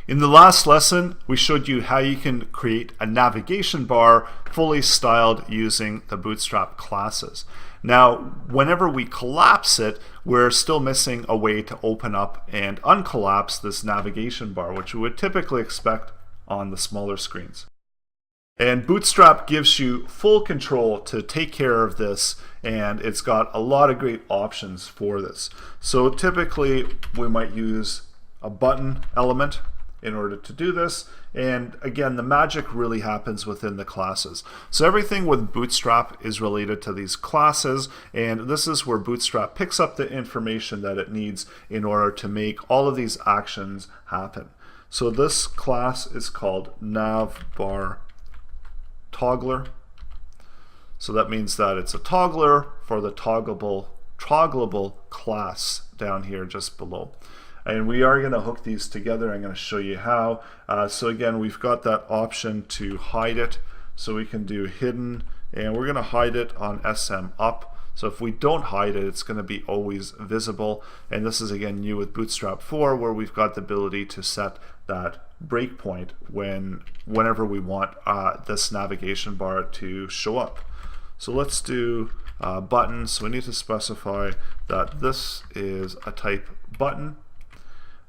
In the last lesson, we showed you how you can create a navigation bar fully styled using the Bootstrap classes. Now, whenever we collapse it, we're still missing a way to open up and uncollapse this navigation bar, which we would typically expect on the smaller screens. And Bootstrap gives you full control to take care of this, and it's got a lot of great options for this. So typically, we might use a button element in order to do this, and again, the magic really happens within the classes. So everything with Bootstrap is related to these classes, and this is where Bootstrap picks up the information that it needs in order to make all of these actions happen. So this class is called Navbar toggler. So that means that it's a toggler for the toggleable class down here just below. And we are going to hook these together. I'm going to show you how. So again, we've got that option to hide it. So we can do hidden, and we're going to hide it on SM up. So if we don't hide it, it's going to be always visible. And this is again new with Bootstrap 4, where we've got the ability to set that breakpoint whenever we want this navigation bar to show up. So let's do buttons. So we need to specify that this is a type button.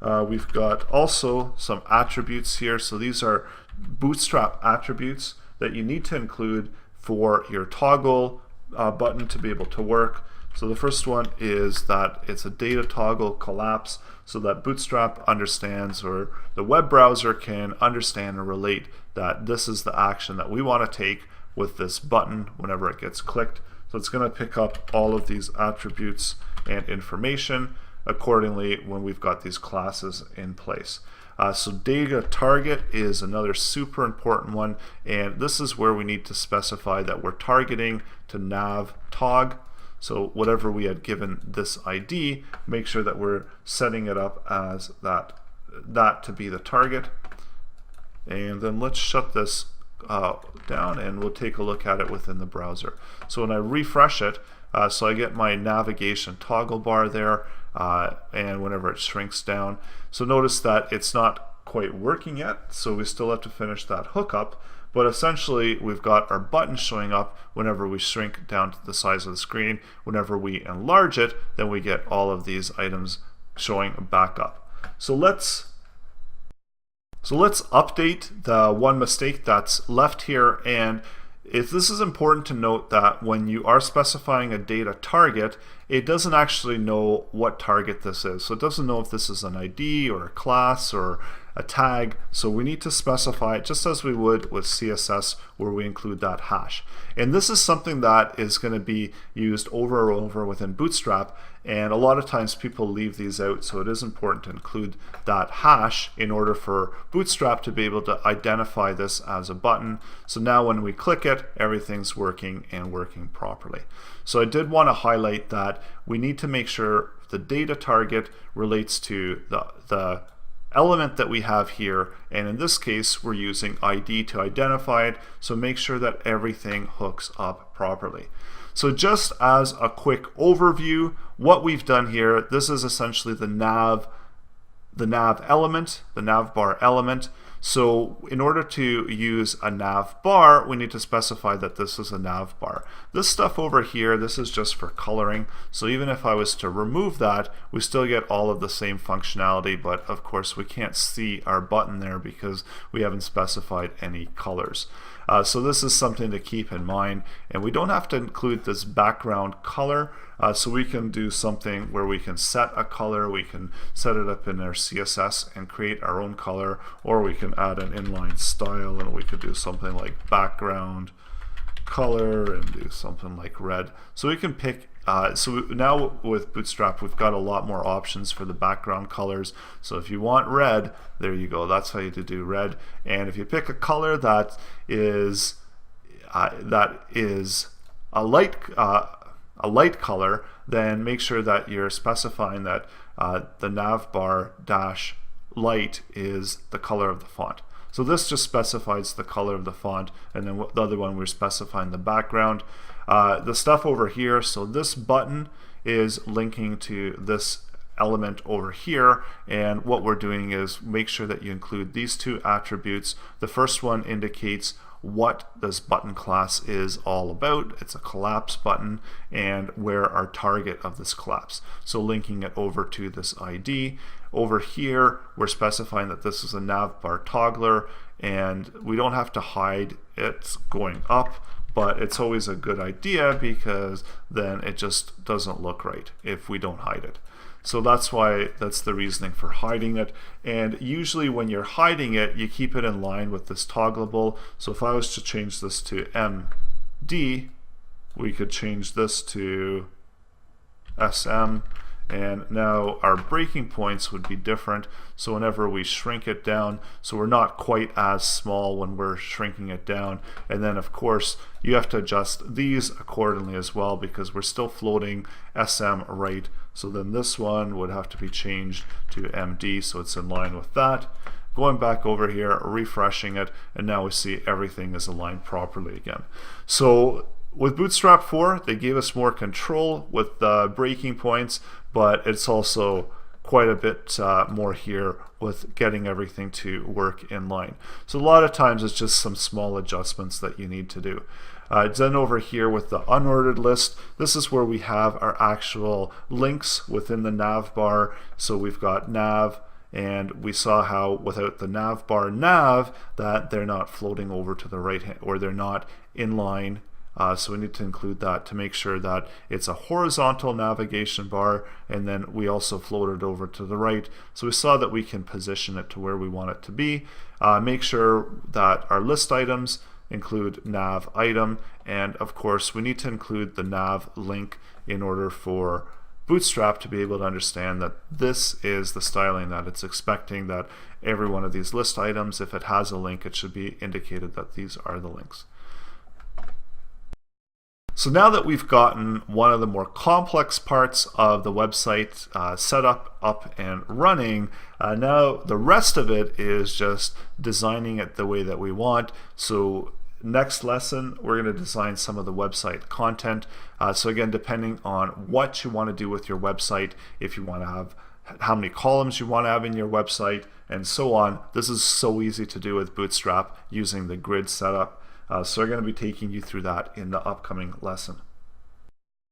We've got also some attributes here. So these are Bootstrap attributes that you need to include for your toggle button to be able to work. So the first one is that it's a data toggle collapse, so that Bootstrap understands, or the web browser can understand and relate that this is the action that we want to take with this button whenever it gets clicked. So it's going to pick up all of these attributes and information accordingly when we've got these classes in place. So data target is another super important one, and this is where we need to specify that we're targeting to nav tog. So whatever we had given this ID, make sure that we're setting it up as that to be the target. And then let's shut this down, and we'll take a look at it within the browser. So when I refresh it, so I get my navigation toggle bar there, and whenever it shrinks down. So notice that it's not quite working yet, so we still have to finish that hookup, but essentially we've got our button showing up whenever we shrink down to the size of the screen. Whenever we enlarge it, then we get all of these items showing back up. So let's update the one mistake that's left here. And this is important to note that when you are specifying a data target, it doesn't actually know what target this is. So it doesn't know if this is an ID or a class or a tag. So we need to specify it just as we would with CSS, where we include that hash. And this is something that is going to be used over and over within Bootstrap, and a lot of times people leave these out, so it is important to include that hash in order for Bootstrap to be able to identify this as a button. So now when we click it, everything's working and working properly. So I did want to highlight that we need to make sure the data target relates to the element that we have here, and in this case we're using ID to identify it, so make sure that everything hooks up properly. So just as a quick overview, what we've done here, this is essentially the nav element, the navbar element. So in order to use a nav bar, we need to specify that this is a nav bar. This stuff over here, this is just for coloring. So even if I was to remove that, we still get all of the same functionality, but of course we can't see our button there because we haven't specified any colors. So this is something to keep in mind, and we don't have to include this background color. So we can do something where we can set a color, we can set it up in our CSS and create our own color, or we can add an inline style, and we could do something like background color and do something like red. So we can pick, so now with Bootstrap we've got a lot more options for the background colors. So if you want red, there you go, that's how you do red. And if you pick a color that is a light color, then make sure that you're specifying that the navbar dash light is the color of the font. So this just specifies the color of the font, and then the other one we're specifying the background. The stuff over here, so this button is linking to this element over here, and what we're doing is make sure that you include these two attributes. The first one indicates what this button class is all about. It's a collapse button, and where our target of this collapse. So linking it over to this ID. Over here, we're specifying that this is a navbar toggler, and we don't have to hide it going up, but it's always a good idea because then it just doesn't look right if we don't hide it. So that's the reasoning for hiding it. And usually when you're hiding it, you keep it in line with this toggleable. So if I was to change this to MD, we could change this to SM, and now our breaking points would be different. So whenever we shrink it down, so we're not quite as small when we're shrinking it down. And then of course you have to adjust these accordingly as well, because we're still floating SM right. So then this one would have to be changed to MD, so it's in line with that. Going back over here, refreshing it, and now we see everything is aligned properly again. So with Bootstrap 4, they gave us more control with the breaking points, but it's also quite a bit more here with getting everything to work in line. So a lot of times it's just some small adjustments that you need to do. Then over here with the unordered list, this is where we have our actual links within the navbar. So we've got nav, and we saw how without the navbar nav that they're not floating over to the right hand, or they're not in line. So we need to include that to make sure that it's a horizontal navigation bar, and then we also float it over to the right. So we saw that we can position it to where we want it to be. Make sure that our list items include nav item, and of course we need to include the nav link in order for Bootstrap to be able to understand that this is the styling that it's expecting, that every one of these list items, if it has a link, it should be indicated that these are the links. So now that we've gotten one of the more complex parts of the website set up and running, now the rest of it is just designing it the way that we want. So next lesson, we're going to design some of the website content. So again, depending on what you want to do with your website, if you want to have how many columns you want to have in your website, and so on. This is so easy to do with Bootstrap using the grid setup. So we're going to be taking you through that in the upcoming lesson.